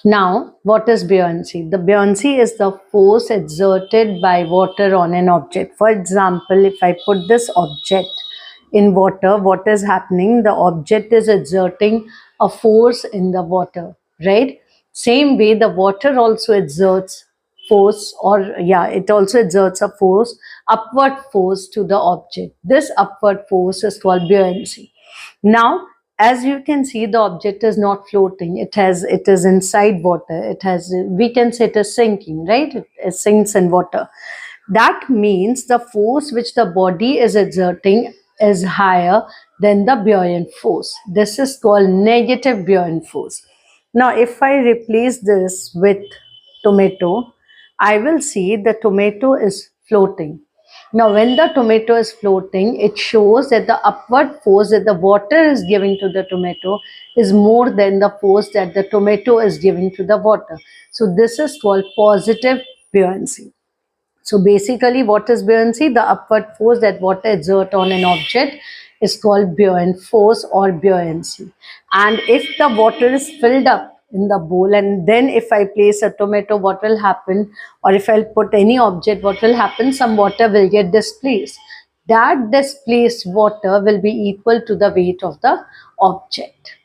Now, what is buoyancy? The buoyancy is the force exerted by water on an object. For example, if I put this object in water, what is happening? The object is exerting a force in the water, right? Same way, the water also exerts force, or it also exerts a force, upward force to the object. This upward force is called buoyancy. Now, as you can see, the object is not floating. It is inside water. We can say it is sinking, right? It sinks in water. That means the force which the body is exerting is higher than the buoyant force. This is called negative buoyant force. Now, if I replace this with tomato, I will see the tomato is floating. Now, when the tomato is floating, it shows that the upward force that the water is giving to the tomato is more than the force that the tomato is giving to the water. So, this is called positive buoyancy. So basically, what is buoyancy? The upward force that water exerts on an object is called buoyant force or buoyancy. And if the water is filled up in the bowl, and then if I place a tomato, what will happen? Or if I'll put any object, what will happen? Some water will get displaced. That displaced water will be equal to the weight of the object.